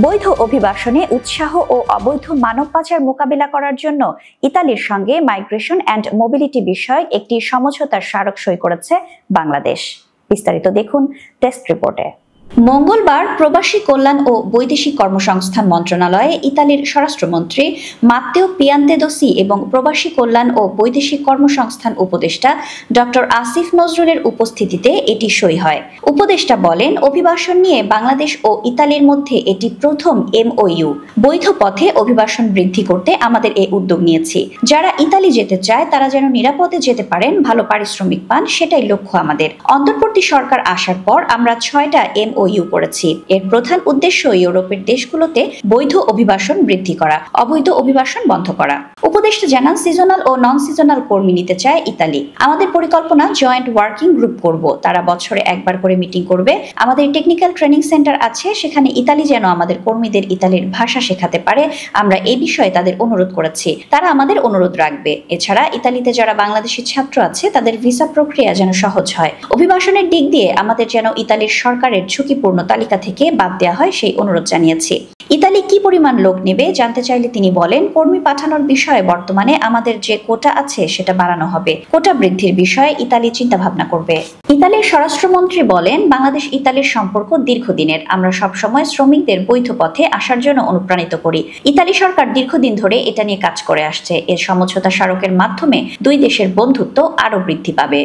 বৈধ অভিবাসনে উৎসাহ ও অবৈধ মানব পাচার মোকাবিলা করার জন্য ইতালির সঙ্গে মাইগ্রেশন অ্যান্ড মোবিলিটি বিষয়ক একটি সমঝোতার স্মারক সই করেছে বাংলাদেশ। বিস্তারিত দেখুন টেস্ট রিপোর্টে। মঙ্গলবার প্রবাসী কল্যাণ ও বৈদেশিক কর্মসংস্থান মন্ত্রণালয়ে ইতালির স্বরাষ্ট্রমন্ত্রী মাত্তেও পিয়ান্তেদোসি এবং প্রবাসী কল্যাণ ও বৈদেশিক কর্মসংস্থান উপদেষ্টা ডক্টর আসিফ নজরুলের উপস্থিতিতে এটি সই হয়। উপদেষ্টা বলেন, অভিবাসন নিয়ে বাংলাদেশ ও ইতালির মধ্যে এটি প্রথম MOU। বৈধ পথে অভিবাসন বৃদ্ধি করতে আমাদের এই উদ্যোগ নিয়েছি। যারা ইতালি যেতে চায় তারা যেন নিরাপদে যেতে পারেন, ভালো পারিশ্রমিক পান, সেটাই লক্ষ্য আমাদের। অন্তর্বর্তী সরকার আসার পর আমরা 6টা MOU করেছি। এর প্রধান উদ্দেশ্য ইউরোপের দেশগুলোতে বৈধ অভিবাসন বৃদ্ধি করা, অবৈধ অভিবাসন বন্ধ করা। উপদেষ্টা জানান, সিজনাল ও নন সিজনাল কর্মী নিতে চায় ইতালি। আমাদের পরিকল্পনা জয়েন্ট ওয়ার্কিং গ্রুপ করব, তারা বছরে একবার করে মিটিং করবে। আমাদের টেকনিক্যাল ট্রেনিং সেন্টার আছে, সেখানে ইতালি যেন আমাদের কর্মীদের ইতালির ভাষা শেখাতে পারে, আমরা এই বিষয়ে তাদের অনুরোধ করেছি, তারা আমাদের অনুরোধ রাখবে। এছাড়া ইতালিতে যারা বাংলাদেশি ছাত্র আছে তাদের ভিসা প্রক্রিয়া যেন সহজ হয়। অভিবাসনের দিক দিয়ে আমাদের যেন ইতালির সরকারের ঝুঁকিপূর্ণ তালিকা থেকে বাদ দেওয়া হয় সেই অনুরোধ জানিয়েছি। ইতালি কি পরিমাণ লোক নেবে জানতে চাইলে তিনি বলেন, কর্মী পাঠানোর বিষয়ে বর্তমানে আমাদের যে কোটা আছে সেটা বাড়ানো হবে। কোটা বৃদ্ধির বিষয়ে ইতালি চিন্তা ভাবনা করবে। ইতালির স্বরাষ্ট্রমন্ত্রী বলেন, বাংলাদেশ ইতালির সম্পর্ক দীর্ঘদিনের। আমরা সবসময় শ্রমিকদের বৈধ পথে আসার জন্য অনুপ্রাণিত করি। ইতালি সরকার দীর্ঘদিন ধরে এটা নিয়ে কাজ করে আসছে। এর সমঝোতা স্মারকের মাধ্যমে দুই দেশের বন্ধুত্ব আরও বৃদ্ধি পাবে।